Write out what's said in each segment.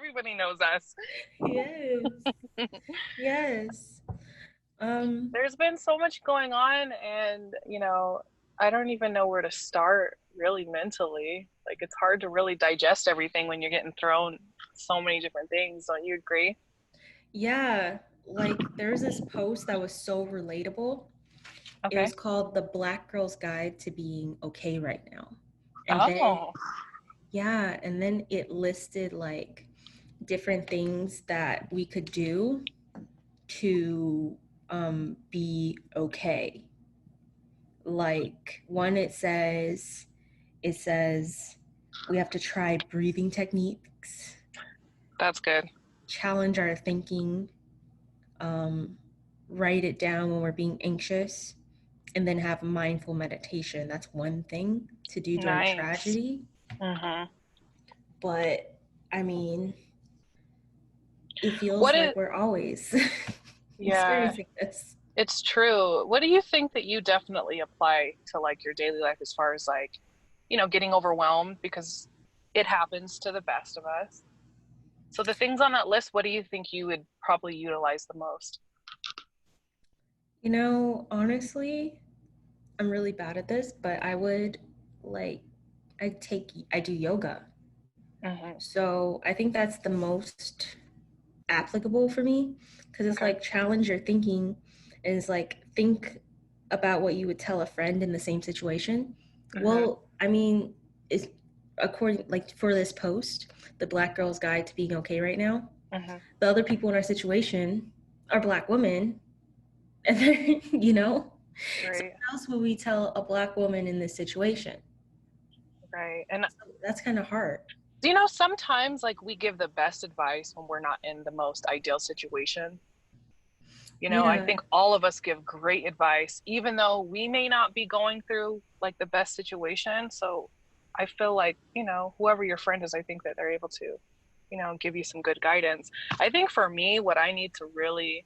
Everybody knows us. Yes. Yes. There's been so much going on, and I don't even know where to start really mentally. Like, it's hard to really digest everything when you're getting thrown so many different things. Don't you agree? Yeah, like there's this post that was so relatable. It was Okay. called The Black Girl's Guide to Being Okay Right Now. And then, Oh, yeah, and then it listed like different things that we could do to be okay. Like one, it says we have to try breathing techniques, that's good. challenge our thinking, um, write it down when we're being anxious, and then have mindful meditation. That's one thing to do during Nice. tragedy. Hmm. But I mean, it feels What like is, we're always yeah, experiencing this. it's true. What do you think that you definitely apply to like your daily life as far as like, getting overwhelmed because it happens to the best of us? So the things on that list, what do you think you would probably utilize the most? Honestly, I'm really bad at this, but I would like, I do yoga. Hmm. So I think that's the most applicable for me because it's Okay. like challenge your thinking and it's like think about what you would tell a friend in the same situation. Hmm. Well, I mean, is according like for this post, the Black Girl's Guide to Being Okay Right Now, Hmm. the other people in our situation are Black women, and then so Right. what else would we tell a Black woman in this situation? Right. And So that's kind of hard. sometimes like we give the best advice when we're not in the most ideal situation. I Yeah, think all of us give great advice, even though we may not be going through like the best situation. So I feel like, whoever your friend is, I think that they're able to, give you some good guidance. I think for me, what I need to really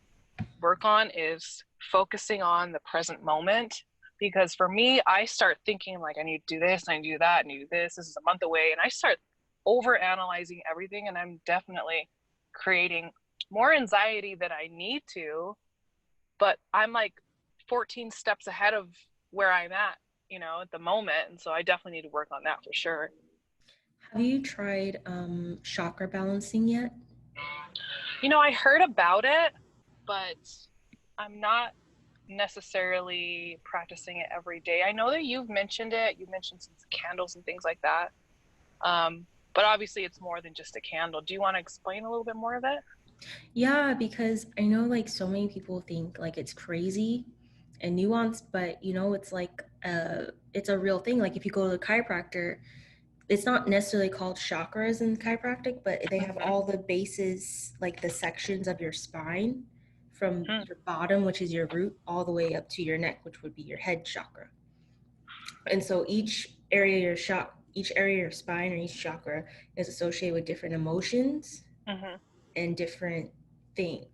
work on is focusing on the present moment. Because for me, I start thinking like I need to do this, I need to do that, I need to do this is a month away. And I start over analyzing everything. And I'm definitely creating more anxiety than I need to, but I'm like 14 steps ahead of where I'm at the moment. And so I definitely need to work on that for sure. have you tried chakra balancing yet? I heard about it, but I'm not necessarily practicing it every day. I know that you've mentioned it. You mentioned some candles and things like that. But obviously, it's more than just a candle. Do you want to explain a little bit more of it? Yeah, because I know like so many people think like it's crazy and nuanced, but it's a real thing. Like if you go to the chiropractor, it's not necessarily called chakras in chiropractic, but they have Mm-hmm. all the bases, like the sections of your spine from Hmm. your bottom, which is your root, all the way up to your neck, which would be your head chakra. And so each area of your spine or each chakra is associated with different emotions Hmm. and different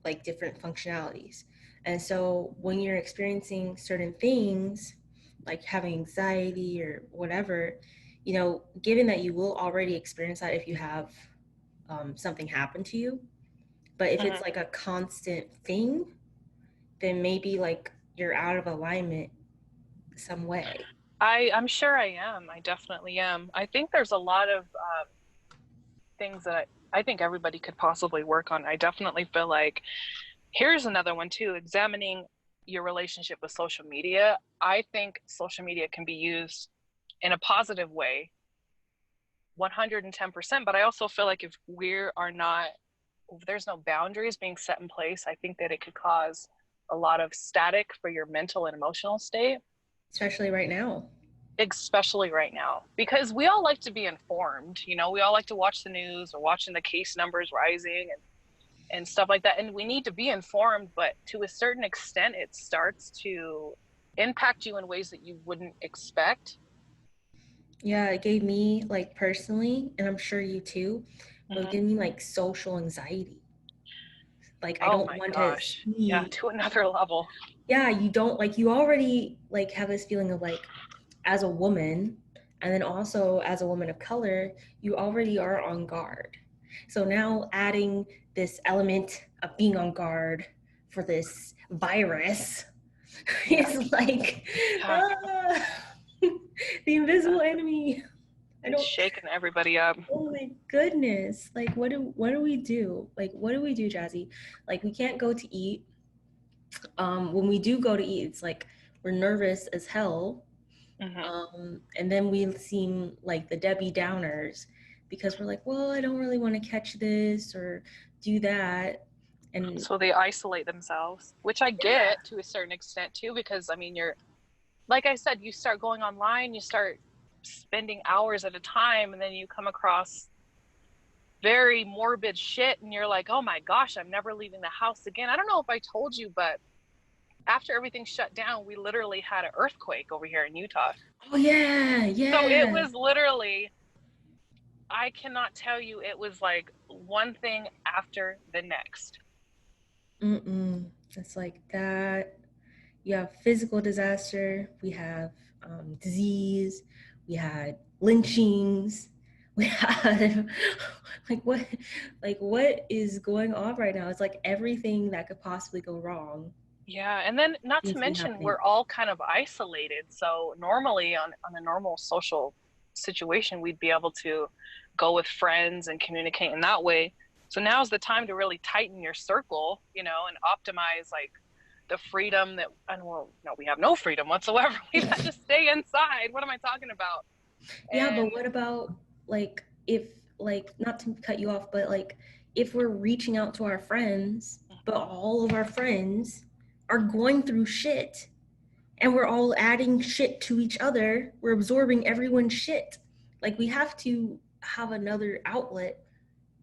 like different functionalities. And so when you're experiencing certain things, like having anxiety or whatever, given that you will already experience that if you have something happen to you, but if it's Hmm. like a constant thing, then maybe like you're out of alignment some way. I'm sure I am. I definitely am. I think there's a lot of things that I think everybody could possibly work on. I definitely feel like here's another one too, examining your relationship with social media. I think social media can be used in a positive way, 110%. But I also feel like if there's no boundaries being set in place, I think that it could cause a lot of static for your mental and emotional state, Especially right now. especially right now, because we all like to be informed. We all like to watch the news or watching the case numbers rising and stuff like that. And we need to be informed, but to a certain extent, it starts to impact you in ways that you wouldn't expect. Yeah, it gave me like personally, and I'm sure you too, but it Hmm. gave me like social anxiety. Like I Oh don't my want to gosh. Yeah, see. to another level. Yeah, you don't like you already like have this feeling of like as a woman and then also as a woman of color, you already are on guard. So now adding this element of being on guard for this virus Yeah. is like Yeah. ah, the invisible enemy. I He's don't. shaking everybody up. Oh my goodness! Like, what do we do? Like, what do we do, Jazzy? Like, we can't go to eat. When we do go to eat, it's like we're nervous as hell. Hmm. And then we seem like the Debbie Downers because we're like, well, I don't really want to catch this or do that. And So they isolate themselves, which I yeah, get to a certain extent too, because I mean, you're, like I said, you start going online, you start spending hours at a time, and then you come across very morbid shit, and you're like, oh my gosh, I'm never leaving the house again. I don't know if I told you, but after everything shut down, we literally had an earthquake over here in Utah. oh yeah, So it yeah. was literally, I cannot tell you, it was like one thing after the next. Mm-mm. It's like that. You have physical disaster. We have disease. We had lynchings. We had like what is going on right now? It's like everything that could possibly go wrong Yeah, and then not to seems to be mention happening. we're all kind of isolated. So normally on a normal social situation, we'd be able to go with friends and communicate in that way. So now's the time to really tighten your circle, and optimize like the freedom that, and well, no, we have no freedom whatsoever. We've had to stay inside. What am I talking about? Yeah, but And what about like if like not to cut you off, but like if we're reaching out to our friends, but all of our friends are going through shit and we're all adding shit to each other, we're absorbing everyone's shit. Like we have to have another outlet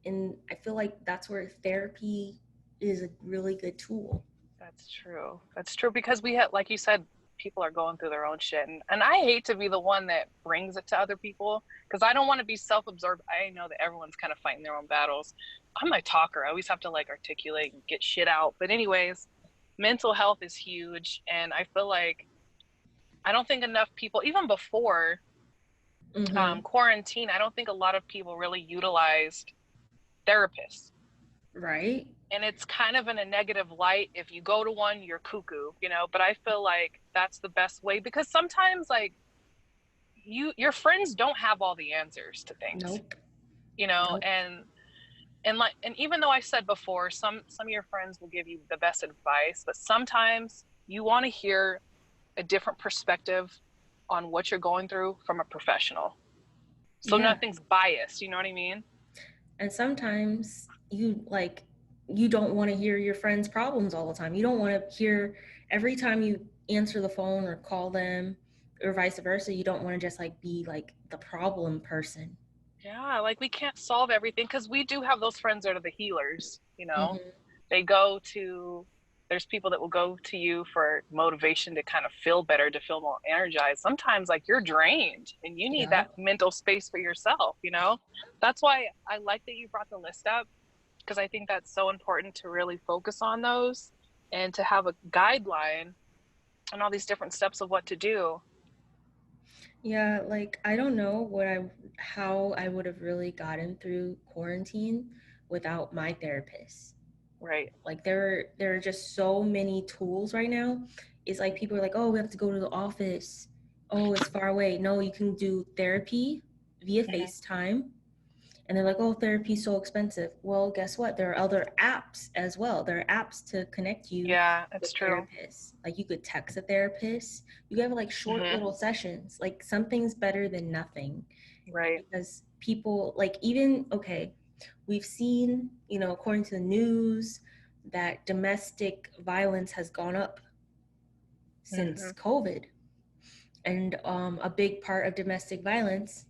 and I feel like that's where therapy is a really good tool. that's true. That's true because we had, like you said, people are going through their own shit, and I hate to be the one that brings it to other people because I don't want to be self-absorbed. I know that everyone's kind of fighting their own battles. I'm a talker. I always have to like articulate and get shit out. But anyways, mental health is huge, and I feel like I don't think enough people, even before Mm-hmm. quarantine, I don't think a lot of people really utilized therapists. Right? And it's kind of in a negative light. If you go to one, you're cuckoo, but I feel like that's the best way because sometimes like your friends don't have all the answers to things, Nope. you know Nope. and and even though I said before, some of your friends will give you the best advice, but sometimes you want to hear a different perspective on what you're going through from a professional, so Yeah. nothing's biased, you know what I mean? And sometimes you don't want to hear your friends' problems all the time. You don't want to hear every time you answer the phone or call them or vice versa. You don't want to just like be like the problem person. Yeah, like we can't solve everything because we do have those friends that are the healers. Mm-hmm. They go to, there's people that will go to you for motivation to kind of feel better, to feel more energized. Sometimes like you're drained and you need that Yep. mental space for yourself. That's why I like that you brought the list up because I think that's so important to really focus on those and to have a guideline and all these different steps of what to do. Yeah, like I don't know how I would have really gotten through quarantine without my therapist. Right. Like there are just so many tools right now. It's like people are like, oh, we have to go to the office. Oh, it's far away. No, you can do therapy via Hmm. FaceTime. And they're like, oh, therapy's so expensive. Well, guess what? There are other apps as well. There are apps to connect you Yeah, with it's true. therapists. Like you could text a therapist. You have like short Hmm. little sessions. Like something's better than nothing Right. because people like even okay, we've seen, according to the news, that domestic violence has gone up since Hmm. COVID. And a big part of domestic violence,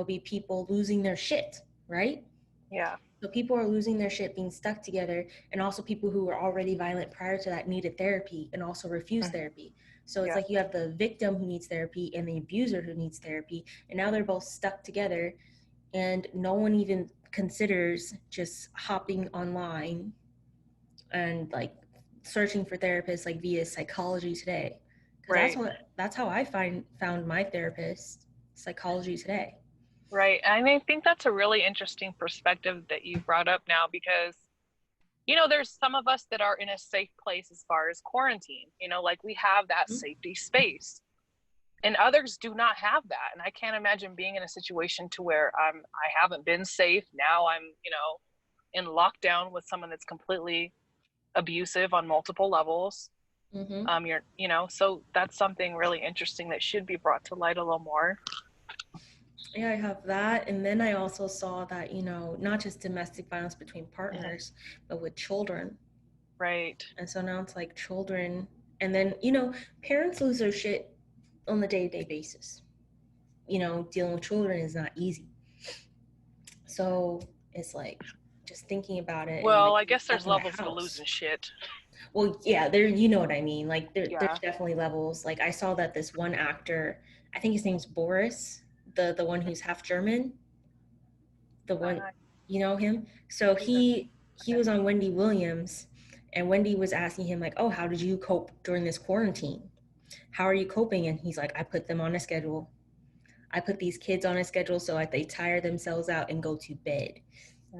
be people losing their shit, right? Yeah. So people are losing their shit, being stuck together, and also people who were already violent prior to that needed therapy and also refused Hmm. therapy. So it's Yeah. like you have the victim who needs therapy and the abuser who needs therapy, and now they're both stuck together, and no one even considers just hopping online and like searching for therapists like via Psychology Today, because Right. that's how I found my therapist, Psychology Today. Right. And I think that's a really interesting perspective that you brought up now because, there's some of us that are in a safe place as far as quarantine, like we have that safety space. And others do not have that. And I can't imagine being in a situation to where I haven't been safe. Now I'm, in lockdown with someone that's completely abusive on multiple levels. Mm-hmm. So that's something really interesting that should be brought to light a little more. Yeah, I have that. And then I also saw that, not just domestic violence between Mhm. partners, but with children. Right. And so now it's like children. And then, parents lose their shit on the day to day basis. Dealing with children is not easy. So it's like just thinking about it and Well, like I being guess stuck there's in a levels to house. losing shit. Well, yeah, there, you know what I mean. Like there's Yeah. definitely levels. Like I saw that this one actor, I think his name's Boris, the one who's half German, the one, Uh, you know him. So he's a, he okay. was on Wendy Williams, and Wendy was asking him like, "Oh, how did you cope during this quarantine? How are you coping?" And he's like, "I put them on a schedule. I put these kids on a schedule so that they tire themselves out and go to bed."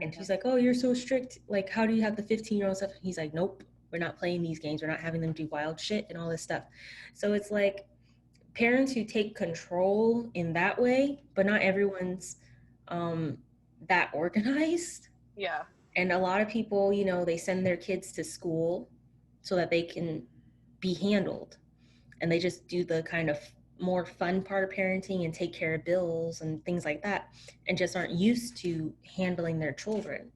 And she's Mhm. like, "Oh, you're so strict. Like, how do you have the 15-year-old stuff?" He's like, "Nope, we're not playing these games. We're not having them do wild shit and all this stuff." So it's like parents who take control in that way, but not everyone's um, that organized. Yeah. And a lot of people, they send their kids to school so that they can be handled. And they just do the kind of more fun part of parenting and take care of bills and things like that, and just aren't used to handling their children.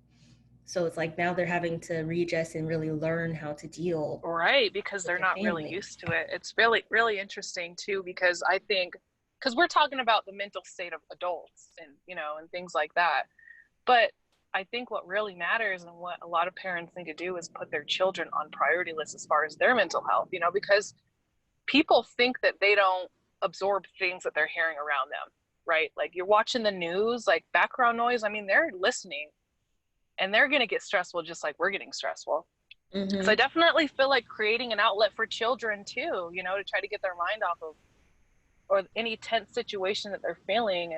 So it's like now they're having to readjust and really learn how to deal Right, because with they're their not really family. used to it. It's really, really interesting too, because I think, because we're talking about the mental state of adults and, and things like that. But I think what really matters and what a lot of parents need to do is put their children on priority lists as far as their mental health, because people think that they don't absorb things that they're hearing around them, right? Like you're watching the news, like background noise. I mean, they're listening and they're going to get stressful just like we're getting stressful. So I Mm-hmm. definitely feel like creating an outlet for children too, to try to get their mind off of or any tense situation that they're feeling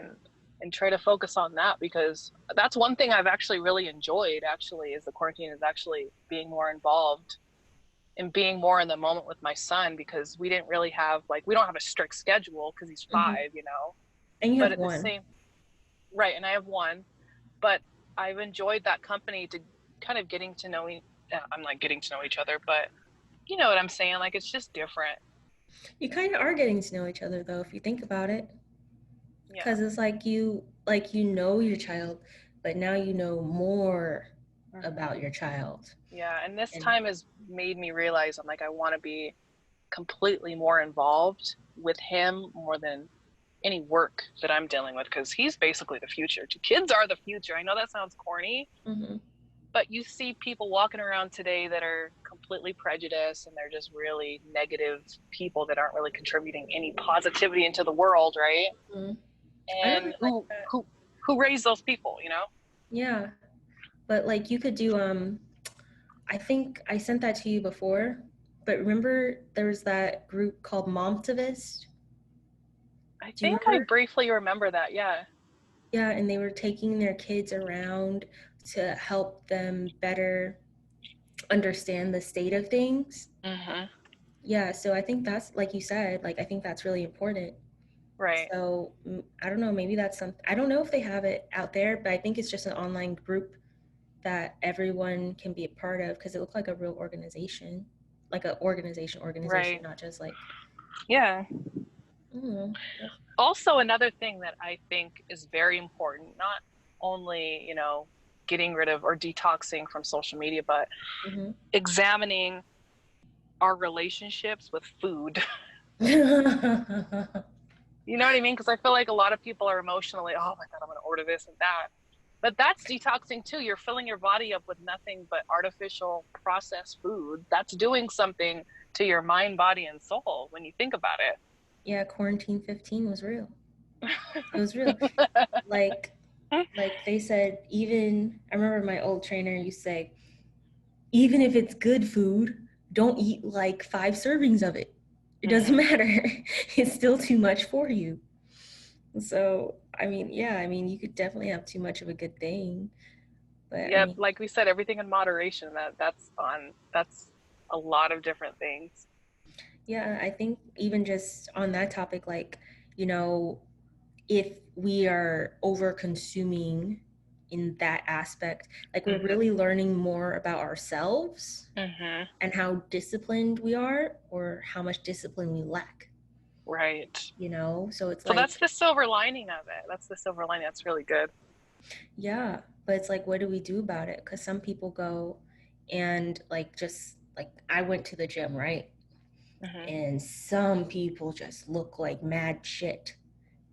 and try to focus on that because that's one thing I've actually really enjoyed actually is the quarantine is actually being more involved and being more in the moment with my son because we didn't really have like we don't have a strict schedule because he's Mm-hmm. 5. And you But have at the one. same right, and I have one, but I've enjoyed that company to kind of getting to know I'm like getting to know each other, but you know what I'm saying? Like it's just different. You kind of are getting to know each other though, if you think about it, Yeah. because it's like you know your child, but now you know more Hmm. about your child. Yeah, and this And time has made me realize I'm like I want to be completely more involved with him more than any work that I'm dealing with because he's basically the future. Kids are the future. I know that sounds corny, mm-hmm. but you see people walking around today that are completely prejudiced and they're just really negative people that aren't really contributing any positivity into the world, right? Mm-hmm. I really And like who that. who who raised those people? Yeah, but like you could do I think I sent that to you before, but remember there was that group called Momtivist? I Do you think I remember? briefly remember that. Yeah. Yeah, and they were taking their kids around to help them better understand the state of things. Hmm. Yeah, so I think that's like you said, like I think that's really important. Right. So I don't know, maybe that's some. I don't know if they have it out there, but I think it's just an online group that everyone can be a part of because it looked like a real organization, like a organization, Right. not just like Yeah. I don't know. Also, another thing that I think is very important, not only, getting rid of or detoxing from social media, but Mm-hmm. examining our relationships with food. You know what I mean? Because I feel like a lot of people are emotionally, oh my God, I'm going to order this and that. But that's detoxing too. You're filling your body up with nothing but artificial processed food. That's doing something to your mind, body, and soul when you think about Yeah, quarantine 15 was real. It was real. it. Like like they said, even I remember my old trainer used to say, even if it's good food, don't eat like 5 servings of it. It doesn't Hmm. matter. It's still too much for you. So, I mean, yeah, I mean, you could definitely have too much of a good thing, but I Yep, mean, like we said, everything in moderation. That's a lot of different things. yeah, I think even just on that topic, like, you know, if we are over consuming in that aspect, like we're Hmm. really learning more about ourselves Hmm. and how disciplined we are or how much discipline we lack, Right. you know? So it's So that's like, the silver lining of it. That's the silver lining. That's really good. yeah, but it's like, what do we do about it? Because some people go and like just like I went to the gym, right? Hmm. And some people just look like mad shit.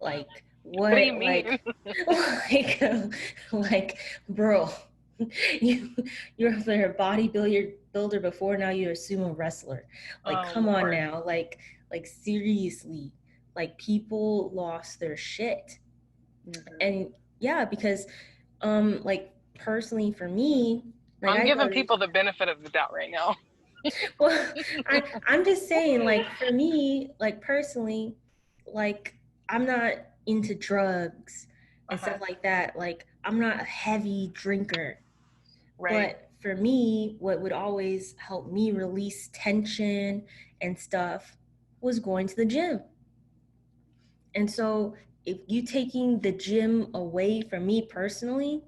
Like What do you what? mean? Like, like, bro, you you're a builder before. Now you're a sumo wrestler. Like, Oh come on Lord. now. Like seriously. Like people lost their shit. Hmm. And yeah, because like personally for me, like I'm I go giving to people the benefit of the doubt right now. well, I'm just saying, like for me, like personally, like I'm not into drugs and Uh-huh. stuff like that. Like I'm not a heavy drinker. Right. But for me, what would always help me release tension and stuff was going to the gym. And so if you taking the gym away from me personally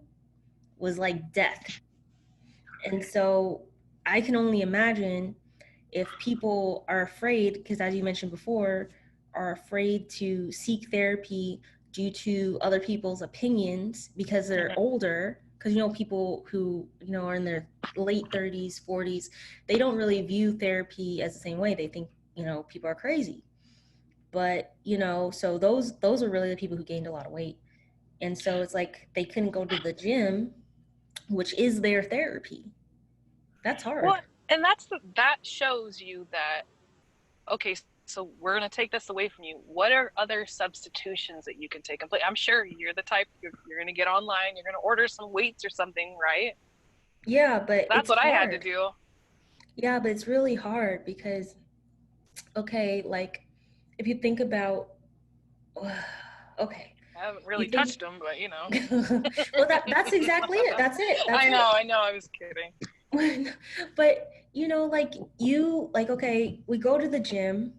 was like death. And so I can only imagine if people are afraid, because as you mentioned before, are afraid to seek therapy due to other people's opinions because they're Hmm. older, because you know, people who, you know, are in their late 30s, 40s, they don't really view therapy as the same way. They think, you know, people are crazy. But, you know, so those are really the people who gained a lot of weight. And so it's like they couldn't go to the gym, which is their therapy. That's Well, hard. and that shows you that okay, so we're going to take this away from you. What are other substitutions that you can take and play? I'm sure you're the type you're going to get online, you're going to order some weights or something, right? Yeah, but That's it's what I had to hard. do. Yeah, but it's really hard because, okay, like if you think about, okay, I haven't you really think, touched them, but you know. well, that's exactly it. That's it. That's it. I know, I was kidding. But you know, like you, like, okay, we go to the gym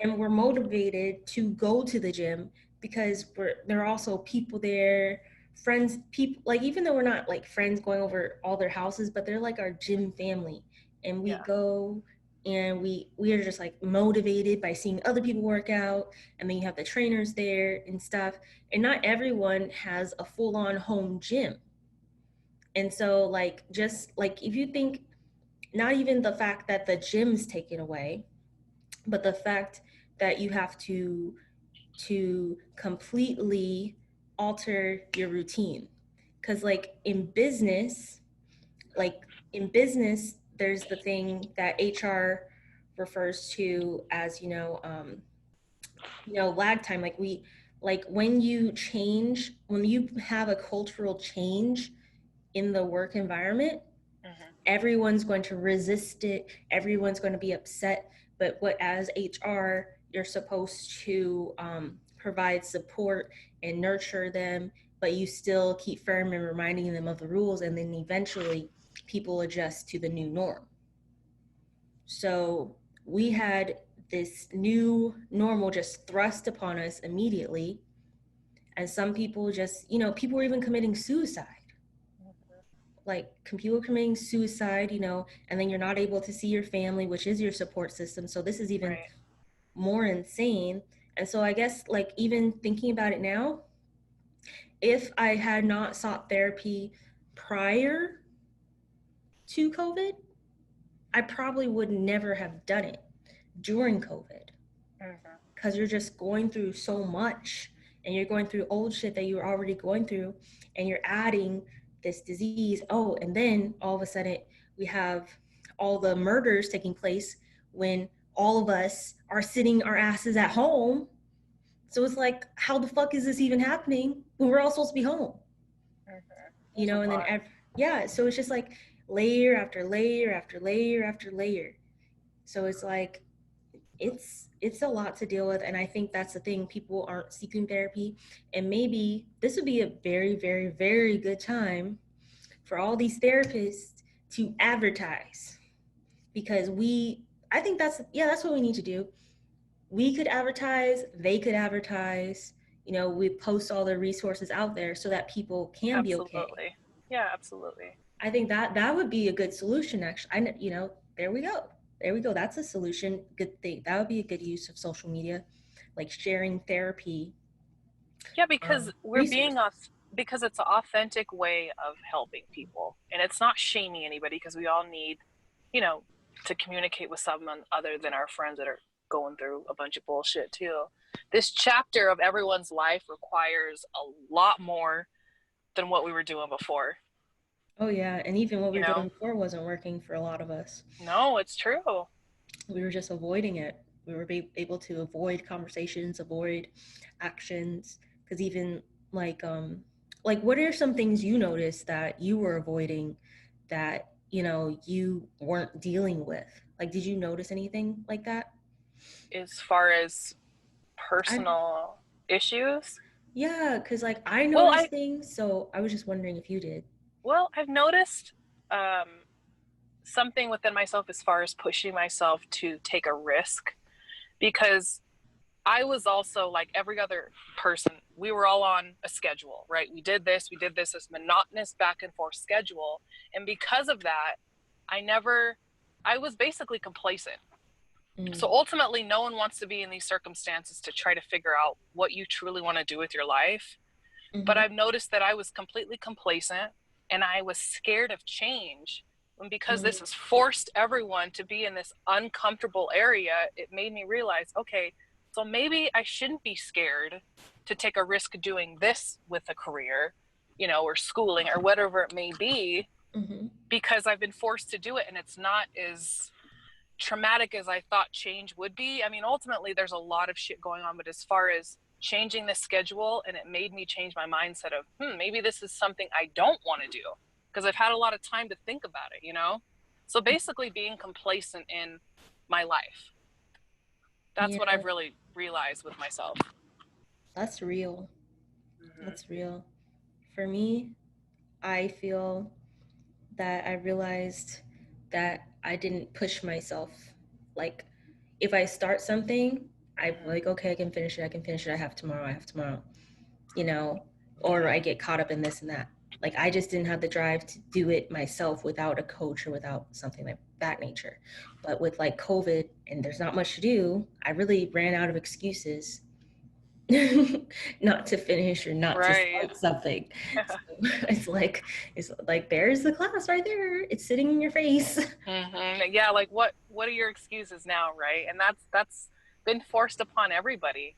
and Hmm. we're motivated to go to the gym because there are also people there, friends, people, like even though we're not like friends going over all their houses, but they're like our gym family, and we Yeah. go and we are just like motivated by seeing other people work out, and then you have the trainers there and stuff, and not everyone has a full-on home gym. And so like just like if you think, not even the fact that the gym's taken away, but the fact that you have to completely alter your routine. Because like in business there's the thing that HR refers to as, lag time. Like we, like when you change, when you have a cultural change in the work environment, Hmm. everyone's going to resist it, everyone's going to be upset. But what, as HR, you're supposed to provide support and nurture them, but you still keep firm and reminding them of the rules, and then eventually people adjust to the new norm. So we had this new normal just thrust upon us immediately, and some people just, people were even committing suicide. Like people committing suicide, and then you're not able to see your family, which is your support system. So this is even Right. more insane. And so I guess, like, even thinking about it now, if I had not sought therapy prior to COVID, I probably would never have done it during COVID, Hmm. because you're just going through so much, and you're going through old shit that you were already going through, and you're adding this disease. Oh, and then all of a sudden we have all the murders taking place when all of us are sitting our asses at home. So it's like, how the fuck is this even happening when we're all supposed to be home? Hmm. There's a And then lot. yeah, so it's just like layer after layer after layer after layer. So it's like it's a lot to deal with, and I think that's the thing, people aren't seeking therapy. And maybe this would be a very, very, very good time for all these therapists to advertise, because I think that's what we need to do. We could advertise, they could advertise, we post all the resources out there so that people can be okay. Absolutely. Yeah, absolutely. I think that would be a good solution, actually. There we go. There we go. That's a solution. Good thing. That would be a good use of social media, like sharing therapy Yeah, because we're being resources. us because it's an authentic way of helping people. And it's not shaming anybody because we all need, you know, to communicate with someone other than our friends that are going through a bunch of bullshit too. This chapter of everyone's life requires a lot more than what we were doing before, Oh yeah, and even what we you were know? doing before wasn't working for a lot of us. No, it's true. We were just avoiding it. We were able to avoid conversations, avoid actions, because even like what are some things you noticed that you were avoiding, that you weren't dealing with? Like, did you notice anything like that? As far as I personal issues, Yeah, because like I well, noticed I things, so I was just wondering if you did. I've noticed something within myself as far as pushing myself to take a risk because I was also like every other person. We were all on a schedule, right? We did this monotonous back and forth schedule. And because of that, I never, I was basically complacent. Mm, So ultimately, no one wants to be in these circumstances to try to figure out what you truly want to do with your life. But mm-hmm, I've noticed that I was completely complacent and I was scared of change. And because this mm, has forced everyone to be in this uncomfortable area, it made me realize, okay, so maybe I shouldn't be scared to take a risk doing this with a career, or schooling or whatever it may be, mm-hmm. because I've been forced to do it and it's not as traumatic as I thought change would be. I mean, ultimately, there's a lot of shit going on, but as far as changing the schedule, and it made me change my mindset of, maybe this is something I don't want to do because I've had a lot of time to think about it. So basically, being complacent in my life. That's what Yeah, I've really realized with myself. that's real. Mm-hmm. That's real. For me, I feel that I realized that I didn't push myself. Like, if I start something, I'm Mm-hmm. like, okay, I can finish it. I can finish it. I have tomorrow, you know, or I Mm-hmm. get caught up in this and that. Like, I just didn't have the drive to do it myself without a coach or without something like that nature. But with like COVID and there's not much to do, I really ran out of excuses not to finish or not to Right. start something. So it's like there's the class right there. It's sitting in your face. Mm-hmm. Yeah, like what are your excuses now, right? And that's been forced upon everybody.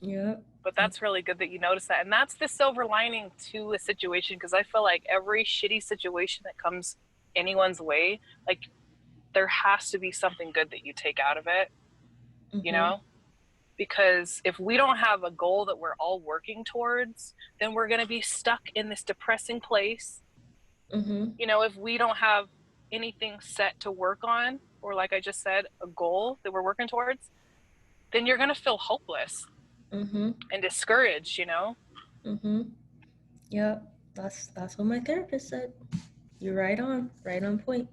Yeah. But that's really good that you notice that. And that's the silver lining to a situation because I feel like every shitty situation that comes anyone's way, like there has to be something good that you take out of it, you Mhm. know? Because if we don't have a goal that we're all working towards, then we're going to be stuck in this depressing place. Mhm. If we don't have anything set to work on, or like I just said, a goal that we're working towards, then you're going to feel hopeless Mhm. and discouraged. Mhm. Yeah. That's what my therapist said. You're right on point.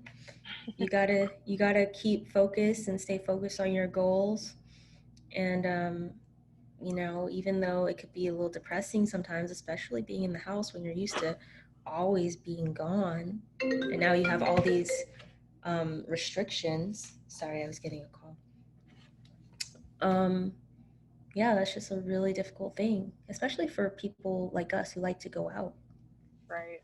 You gotta keep focused and stay focused on your goals. And even though it could be a little depressing sometimes, especially being in the house when you're used to always being gone, and now you have all these restrictions. Sorry, I was getting a call. Um, yeah, that's just a really difficult thing, especially for people like us who like to go out. Right.